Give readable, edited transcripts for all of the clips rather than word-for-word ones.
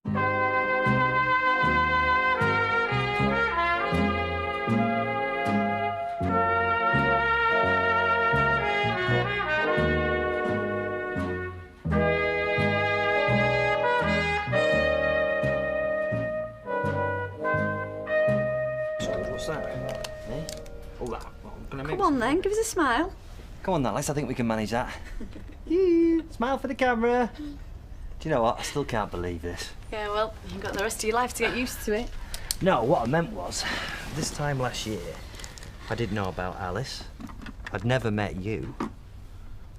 What's that? Eh? Oh, that. Come on then, give us a smile. Come on, Alice, I think we can manage that. Yeah, smile for the camera. Do you know what? I still can't believe this. Yeah, well, you've got the rest of your life to get used to it. No, what I meant was, this time last year, I didn't know about Alice. I'd never met you.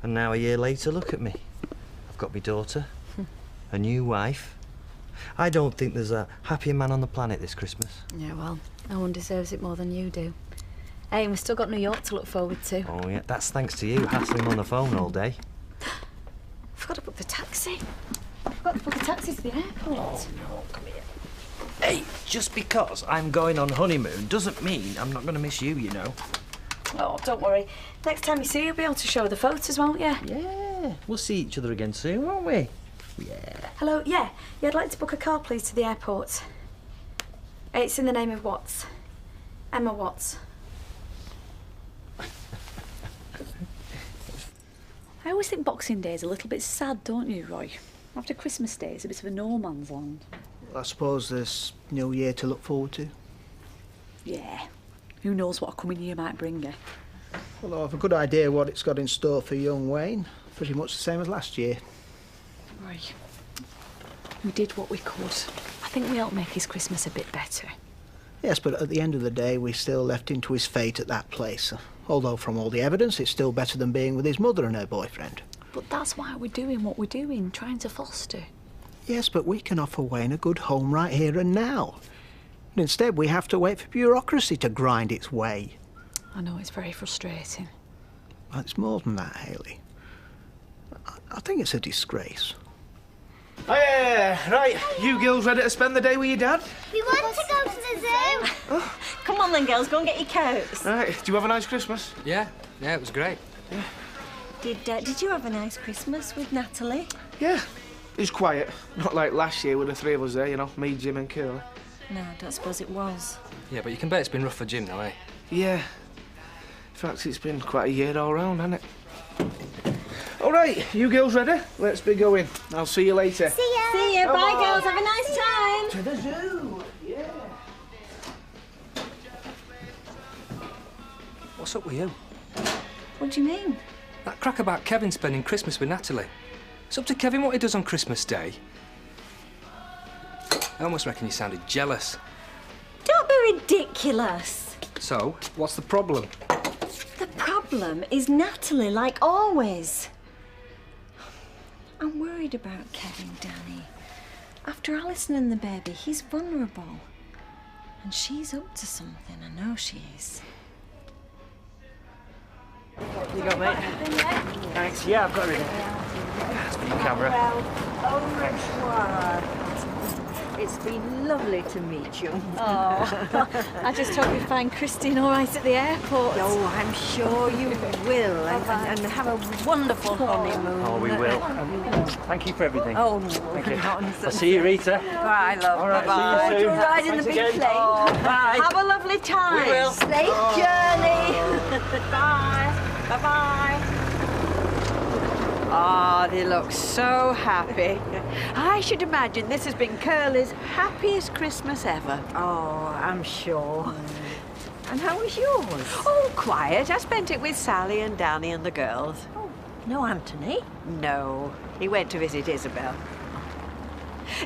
And now a year later, look at me. I've got my daughter, a new wife. I don't think there's a happier man on the planet this Christmas. Yeah, well, no one deserves it more than you do. Hey, we've still got New York to look forward to. Oh, yeah, that's thanks to you, hassling on the phone all day. I forgot to book the taxi. I forgot to book a taxi to the airport. Oh, no, come here. Hey, just because I'm going on honeymoon doesn't mean I'm not going to miss you, you know. Oh, don't worry. Next time you see her, you'll be able to show her the photos, won't you? Yeah, we'll see each other again soon, won't we? Yeah. Hello, yeah, I'd like to book a car, please, to the airport. It's in the name of Watts. Emma Watts. I always think Boxing Day is a little bit sad, don't you, Roy? After Christmas Day, it's a bit of a no man's land. I suppose there's New Year to look forward to. Yeah. Who knows what a coming year might bring her. Well, I've a good idea what it's got in store for young Wayne. Pretty much the same as last year. Roy, we did what we could. I think we helped make his Christmas a bit better. Yes, but at the end of the day, we still left him to his fate at that place. Although, from all the evidence, it's still better than being with his mother and her boyfriend. But that's why we're doing what we're doing, trying to foster. Yes, but we can offer Wayne a good home right here and now. And instead, we have to wait for bureaucracy to grind its way. I know, it's very frustrating. Well, it's more than that, Hayley. I think it's a disgrace. Right, you girls ready to spend the day with your dad? We want to go to the zoo. Oh. Come on then, girls, go and get your coats. Right, do you have a nice Christmas? Yeah, it was great. Yeah. Did you have a nice Christmas with Natalie? Yeah, it was quiet. Not like last year with the three of us there, you know, me, Jim and Curly. No, I don't suppose it was. Yeah, but you can bet it's been rough for Jim, though, eh? Yeah. In fact, it's been quite a year all round, hasn't it? All right, you girls ready? Let's be going. I'll see you later. See ya. See ya. Bye, girls. Have a nice time. To the zoo. Yeah. What's up with you? What do you mean? That crack about Kevin spending Christmas with Natalie. It's up to Kevin what he does on Christmas Day. I almost reckon you sounded jealous. Don't be ridiculous. So, what's the problem? The problem is Natalie, like always. I'm worried about Kevin, Danny. After Alison and the baby, he's vulnerable. And she's up to something, I know she is. You got, mate? Thanks. Yeah, I've got everything. That's for your camera. It's been lovely to meet you. Oh, I just hope you find Christine all right at the airport. Oh, I'm sure you will, and have a wonderful honeymoon. Oh, we will. Thank you for everything. Oh, no, Thank you. nonsense. I'll see you, Rita. Bye, love. All right, Bye. see you soon. Ride in the Thanks big again. plane. Oh, bye. Have a lovely time. We will. Safe journey. Bye. Bye-bye. Ah, they look so happy. I should imagine this has been Curly's happiest Christmas ever. Oh, I'm sure. And how was yours? Oh, quiet. I spent it with Sally and Danny and the girls. Oh, no Anthony? No, he went to visit Isabel.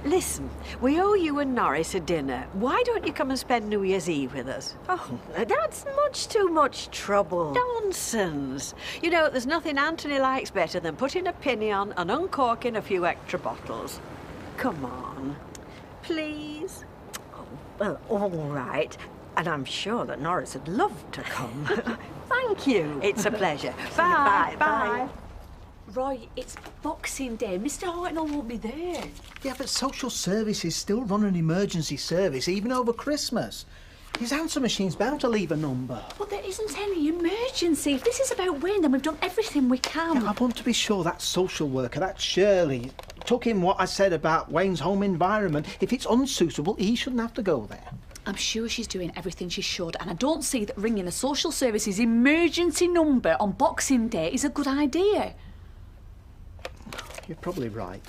Listen, we owe you and Norris a dinner. Why don't you come and spend New Year's Eve with us? Oh, that's much too much trouble. Nonsense. You know, there's nothing Anthony likes better than putting a penny on and uncorking a few extra bottles. Come on. Please? Oh, well, all right. And I'm sure that Norris would love to come. Thank you. It's a pleasure. Bye. Bye. Roy, it's Boxing Day. Mr. Hartnell won't be there. Yeah, but social services still run an emergency service, even over Christmas. His answer machine's bound to leave a number. But there isn't any emergency. If this is about Wayne, then we've done everything we can. Yeah, I want to be sure that social worker, that Shirley, took in what I said about Wayne's home environment. If it's unsuitable, he shouldn't have to go there. I'm sure she's doing everything she should, and I don't see that ringing the social services emergency number on Boxing Day is a good idea. You're probably right.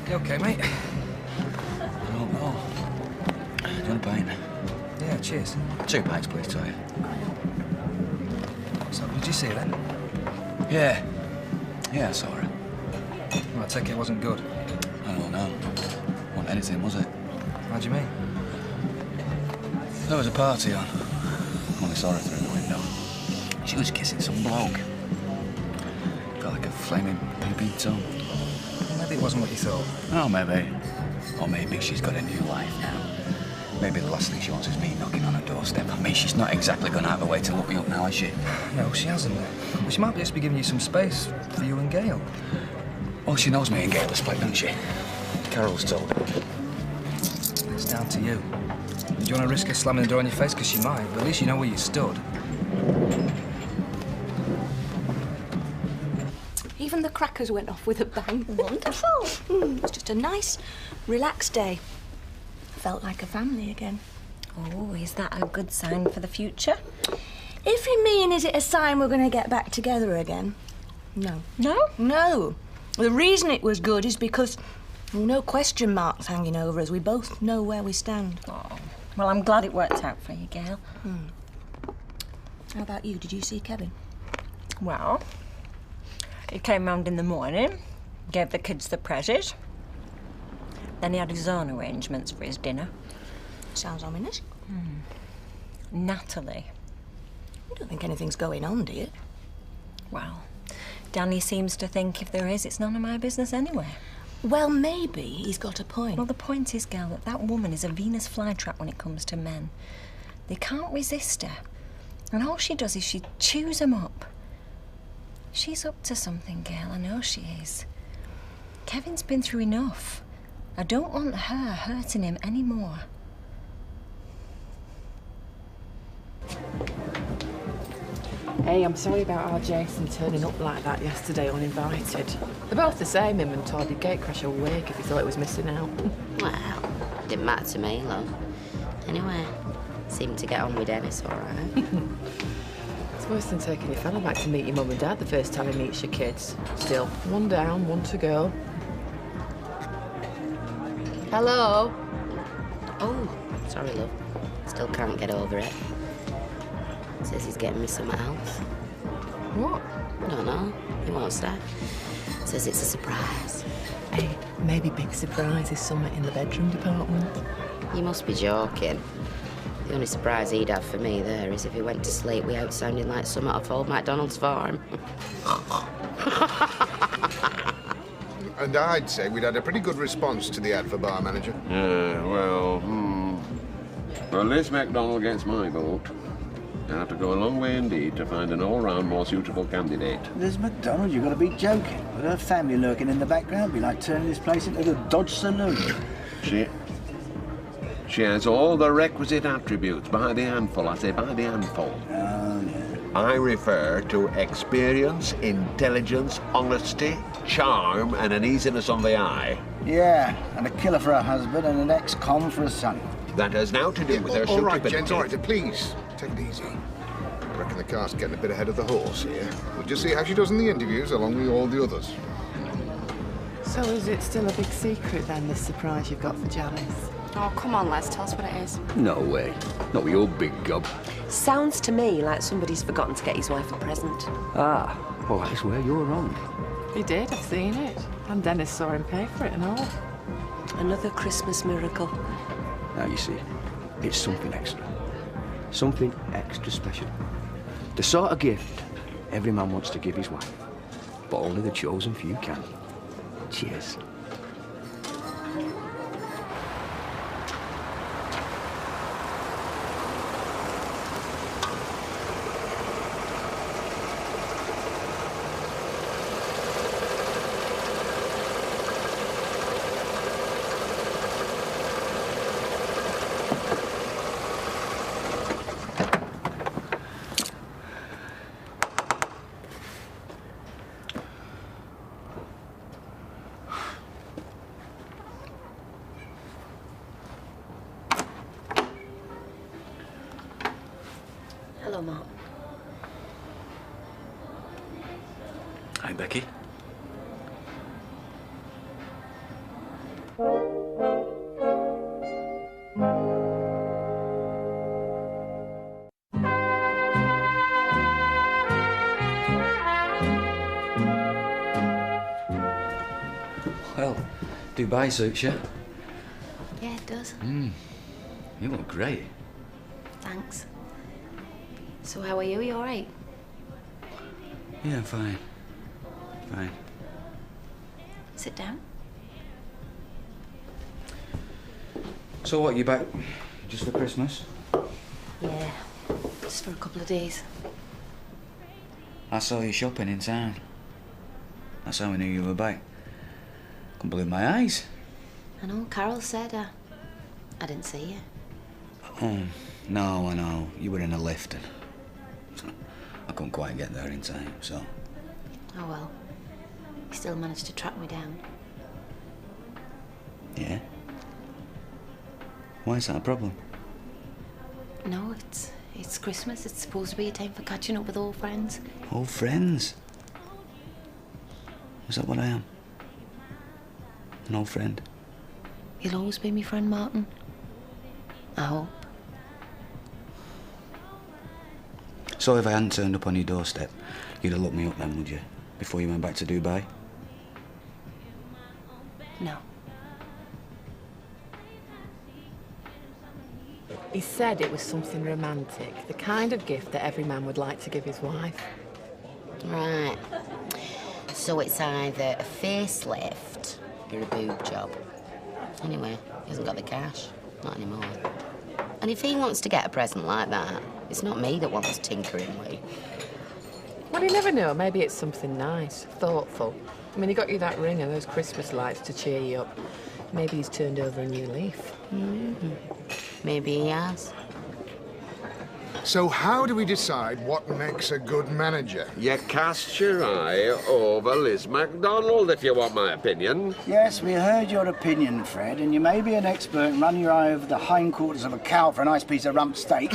You okay, mate? I don't know. Do you want a pint? Yeah, cheers. 2 pints, please, tell you. So, did you see her then? Yeah. Yeah, I saw her. Well, I take it wasn't good. I don't know. Wasn't anything, was it? How do you mean? There was a party on. Only saw her through the window. She was kissing some bloke. Got like a flaming pee-pee tongue. Maybe it wasn't what you thought. Oh, maybe. Or maybe she's got a new life now. Maybe the last thing she wants is me knocking on her doorstep. I mean, she's not exactly gone out of her way to look me up now, is she? No, she hasn't. Well, she might just be giving you some space for you and Gail. Well, she knows me and Gail are split, doesn't she? Carol's told her. It's down to you. Do you want to risk her slamming the door in your face? Because she might, but at least you know where you stood. Even the crackers went off with a bang. Wonderful. It was just a nice, relaxed day. Felt like a family again. Oh, is that a good sign for the future? If you mean, is it a sign we're going to get back together again? No. No? No. The reason it was good is because no question marks hanging over us. We both know where we stand. Oh, well, I'm glad it worked out for you, Gail. How about you? Did you see Kevin? Well, he came round in the morning, gave the kids the presses. Then he had his own arrangements for his dinner. Sounds ominous. Natalie. You don't think anything's going on, do you? Well, Danny seems to think if there is, it's none of my business anyway. Well, maybe he's got a point. Well, the point is, Gail, that woman is a Venus flytrap when it comes to men. They can't resist her. And all she does is she chews them up. She's up to something, Gail. I know she is. Kevin's been through enough. I don't want her hurting him anymore. Hey, I'm sorry about our Jason turning up like that yesterday uninvited. They're both the same, him and Todd. He'd gatecrash awake if he thought he was missing out. Well, didn't matter to me, love. Anyway, seemed to get on with Dennis all right. It's worse than taking your fella back to meet your mum and dad the first time he meets your kids. Still, one down, one to go. Hello? Oh, sorry, love. Still can't get over it. Says he's getting me something else. What? Don't know. He won't say. Says it's a surprise. Hey, maybe big surprise is something in the bedroom department. You must be joking. The only surprise he'd have for me there is if he went to sleep without sounding like something off old MacDonald's farm. And I'd say we'd had a pretty good response to the ad for bar manager. Well, Liz MacDonald gets my vote. You'll have to go a long way indeed to find an all-round more suitable candidate. Liz MacDonald, you've got to be joking. With her family lurking in the background, be like turning this place into the Dodge Saloon. She has all the requisite attributes. By the handful, I say by the handful. Oh, yeah. I refer to experience, intelligence, honesty, charm, and an easiness on the eye. Yeah, and a killer for a husband and an ex-con for a son. That has now to do with her All right, suitability. gents, all right, please, take it easy. I reckon the car's getting a bit ahead of the horse here. We'll just see how she does in the interviews, along with all the others. So is it still a big secret then, this surprise you've got for Janice? Oh, come on, Les, tell us what it is. No way. Not with your big gob. Sounds to me like somebody's forgotten to get his wife a present. Ah, well, that's where you're wrong. He did, I've seen it. And Dennis saw him pay for it and all. Another Christmas miracle. Now, you see, it's something extra. Something extra special. The sort of gift every man wants to give his wife, but only the chosen few can. Cheers. Hi, Becky. Well, Dubai suits you. Yeah, it does. You look great. Thanks. So how are you? You all right? Yeah, I'm fine. Fine. Sit down. So what, you back just for Christmas? Yeah, just for a couple of days. I saw you shopping in town. That's how I knew you were back. Couldn't believe my eyes. I know, Carol said I didn't see you. Oh, no, I know. You were in a lift and I couldn't quite get there in time, so... Oh well. You still managed to track me down. Yeah? Why is that a problem? No, it's Christmas. It's supposed to be a time for catching up with old friends. Old friends? Is that what I am? An old friend? You'll always be my friend, Martin. I hope. So if I hadn't turned up on your doorstep, you'd have looked me up then, would you? Before you went back to Dubai? No. He said it was something romantic, the kind of gift that every man would like to give his wife. Right. So it's either a facelift or a boob job. Anyway, he hasn't got the cash. Not anymore. And if he wants to get a present like that, it's not me that wants tinkering with. Well, you never know. Maybe it's something nice, thoughtful. I mean, he got you that ring and those Christmas lights to cheer you up. Maybe he's turned over a new leaf. Maybe he has. So how do we decide what makes a good manager? You cast your eye over Liz MacDonald, if you want my opinion. Yes, we heard your opinion, Fred, and you may be an expert and run your eye over the hindquarters of a cow for a nice piece of rump steak.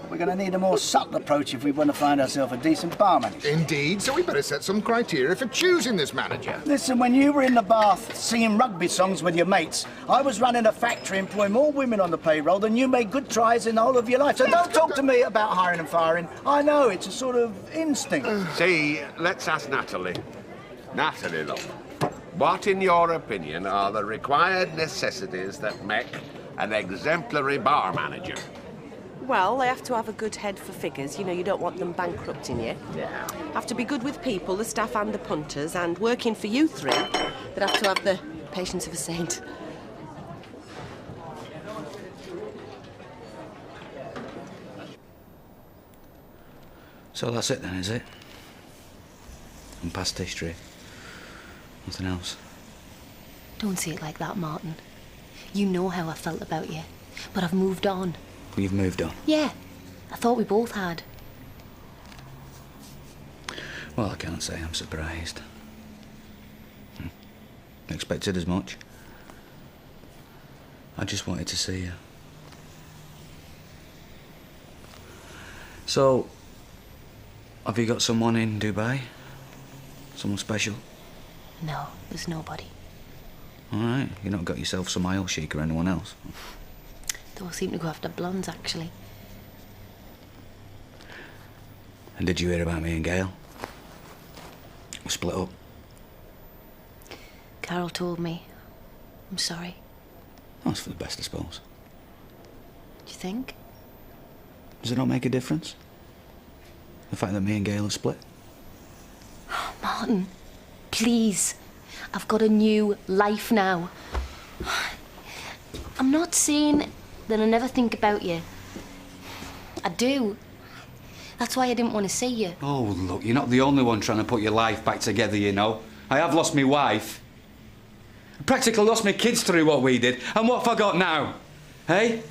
But we're going to need a more subtle approach if we want to find ourselves a decent bar manager. Indeed, so we better set some criteria for choosing this manager. Listen, when you were in the bath singing rugby songs with your mates, I was running a factory employing more women on the payroll than you made good tries in the whole of your life. So don't talk to me about hiring and firing. I know, it's a sort of instinct. See, let's ask Natalie. Natalie, look. What, in your opinion, are the required necessities that make an exemplary bar manager? Well, they have to have a good head for figures. You know, you don't want them bankrupting you. Yeah. Have to be good with people, the staff and the punters, and working for you three, they'd have to have the patience of a saint. So that's it then, is it? And past history? Nothing else? Don't say it like that, Martin. You know how I felt about you, but I've moved on. You've moved on? Yeah, I thought we both had. Well, I can't say I'm surprised. Expected as much. I just wanted to see you. So, have you got someone in Dubai? Someone special? No, there's nobody. All right, you not got yourself some aisle chic or anyone else? They all seem to go after blondes, actually. And did you hear about me and Gail? We split up. Carol told me. I'm sorry. That's for the best, I suppose. Do you think? Does it not make a difference? The fact that me and Gail have split? Martin, please. I've got a new life now. I'm not saying that I never think about you. I do. That's why I didn't want to see you. Oh, look, you're not the only one trying to put your life back together, you know. I have lost my wife. I practically lost my kids through what we did. And what have I got now? Hey?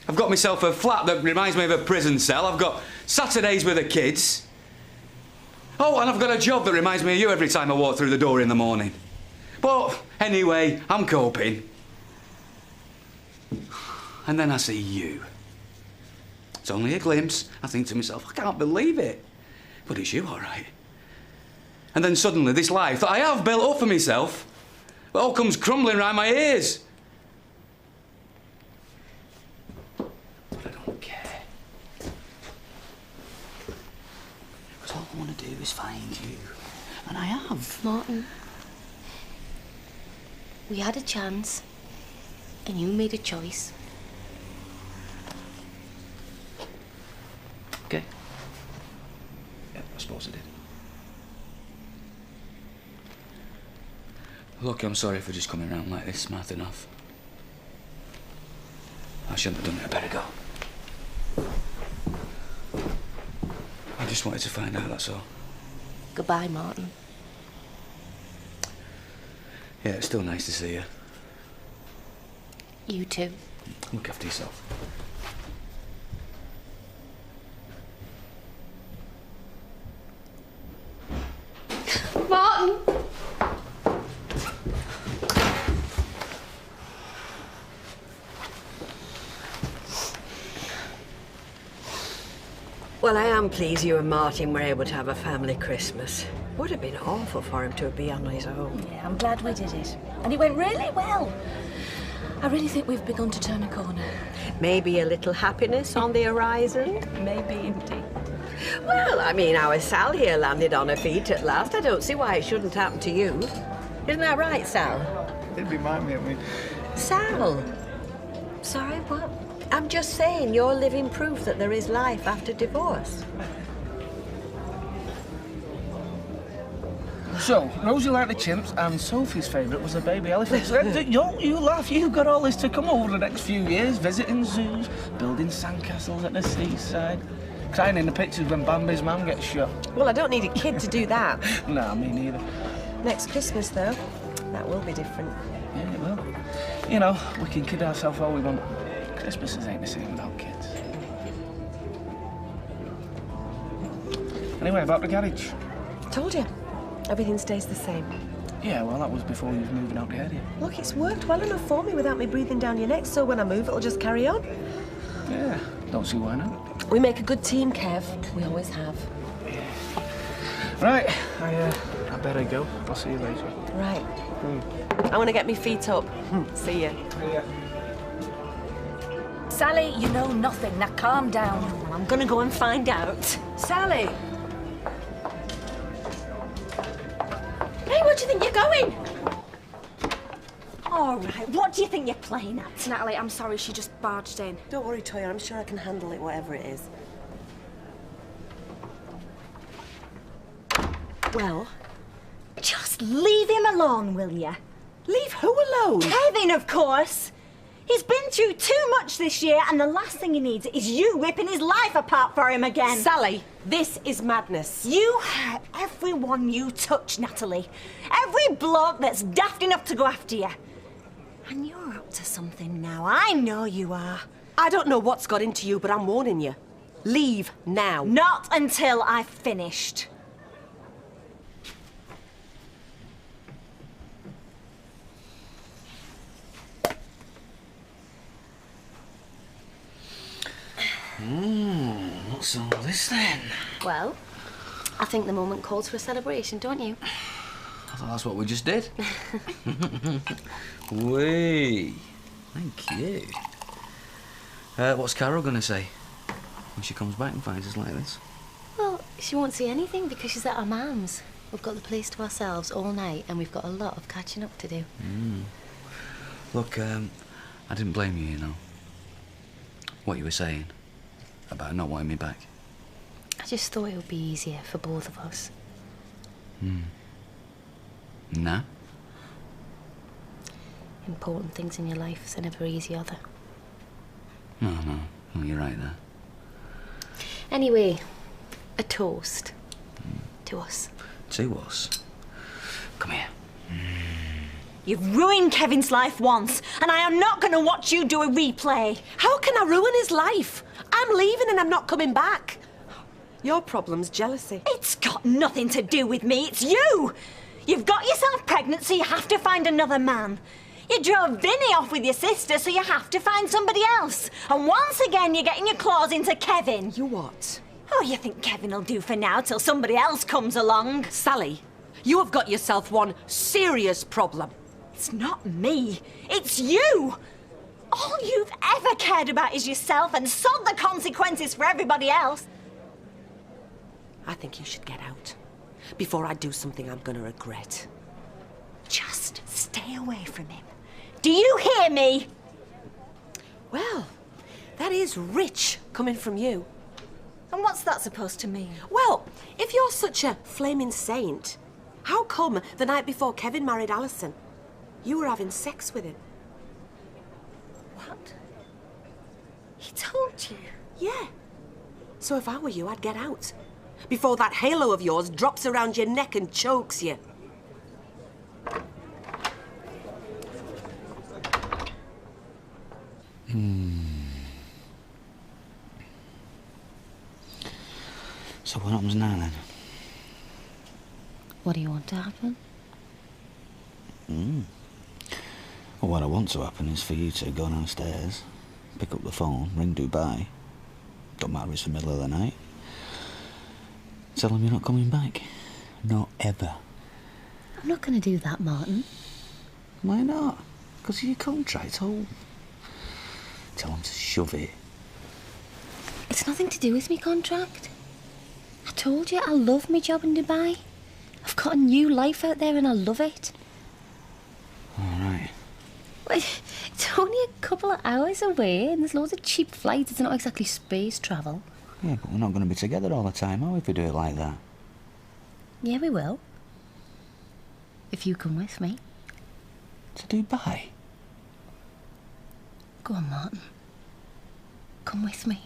I've got myself a flat that reminds me of a prison cell. I've got Saturdays with the kids. Oh, and I've got a job that reminds me of you every time I walk through the door in the morning. But anyway, I'm coping. And then I see you. It's only a glimpse. I think to myself, I can't believe it. But it's you, all right. And then suddenly this life that I have built up for myself, it all comes crumbling round my ears. But I don't care. Because all I want to do is find you. And I have. Martin, we had a chance, and you made a choice. Okay. Yeah, I suppose I did. Look, I'm sorry for just coming around like this, mouthing off. I shouldn't have done it, I better go. I just wanted to find out, that's all. Goodbye, Martin. Yeah, it's still nice to see you. You too. Look after yourself. Martin! Well, I am pleased you and Martin were able to have a family Christmas. Would have been awful for him to be on his own. Yeah, I'm glad we did it. And it went really well. I really think we've begun to turn a corner. Maybe a little happiness on the horizon? Maybe indeed. Well, I mean, our Sal here landed on her feet at last. I don't see why it shouldn't happen to you. Isn't that right, Sal? It'd remind me of me. Sal! Sorry, what? I'm just saying, you're living proof that there is life after divorce. So, Rosie liked the chimps, and Sophie's favourite was the baby elephants. You laugh, you got all this to come over the next few years, visiting zoos, building sandcastles at the seaside, crying in the pictures when Bambi's mum gets shot. Well, I don't need a kid to do that. Nah, me neither. Next Christmas, though, that will be different. Yeah, it will. You know, we can kid ourselves all we want. Christmases ain't the same without kids. Anyway, about the garage. Told you. Everything stays the same. Yeah, well, that was before you was moving out the area. Look, it's worked well enough for me without me breathing down your neck, so when I move, it'll just carry on. Yeah, don't see why not. We make a good team, Kev. We always have. Right, I better go. I'll see you later. Right. I want to get my feet up. See ya. Yeah. Sally, you know nothing. Now calm down. Well, I'm gonna go and find out. Sally! Hey, where do you think you're going? All right, what do you think you're playing at? Natalie, I'm sorry, she just barged in. Don't worry, Toya. I'm sure I can handle it, whatever it is. Well? Just leave him alone, will you? Leave who alone? Kevin, of course. He's been through too much this year, and the last thing he needs is you ripping his life apart for him again. Sally, this is madness. You hurt everyone you touch, Natalie. Every bloke that's daft enough to go after you. And you're up to something now. I know you are. I don't know what's got into you, but I'm warning you. Leave now. Not until I've finished. What's all this then? Well, I think the moment calls for a celebration, don't you? I thought that's what we just did. Wee. Thank you. What's Carol gonna say when she comes back and finds us like this? Well, she won't see anything because she's at her mum's. We've got the place to ourselves all night and we've got a lot of catching up to do. Look, I didn't blame you, you know. What you were saying about not wanting me back. I just thought it would be easier for both of us. Nah? Important things in your life are never easy, are they? No, you're right there. Anyway, a toast to us. To us? Come here. You've ruined Kevin's life once, and I am not going to watch you do a replay. How can I ruin his life? I'm leaving and I'm not coming back. Your problem's jealousy. It's got nothing to do with me, it's you! You've got yourself pregnant, so you have to find another man. You drove Vinny off with your sister, so you have to find somebody else. And once again, you're getting your claws into Kevin. You what? Oh, you think Kevin will do for now till somebody else comes along? Sally, You have got yourself one serious problem. It's not me. It's you. All you've ever cared about is yourself and sod the consequences for everybody else. I think you should get out before I do something I'm gonna regret. Just stay away from him. Do you hear me? Well, that is rich coming from you. And what's that supposed to mean? Well, if you're such a flaming saint, how come the night before Kevin married Alison, you were having sex with him? What? He told you? Yeah. So if I were you, I'd get out before that halo of yours drops around your neck and chokes you. So what happens now then? What do you want to happen? Well, what I want to happen is for you to go downstairs, pick up the phone, ring Dubai. Don't matter if it's the middle of the night. Tell them you're not coming back. Not ever. I'm not going to do that, Martin. Why not? Because of your contract. Oh. Tell them to shove it. It's nothing to do with me contract. I told you I love my job in Dubai. I've got a new life out there and I love it. All right. Well, it's only a couple of hours away and there's loads of cheap flights. It's not exactly space travel. Yeah, but we're not going to be together all the time, are we, if we do it like that? Yeah, we will. If you come with me. To Dubai? Go on, Martin. Come with me.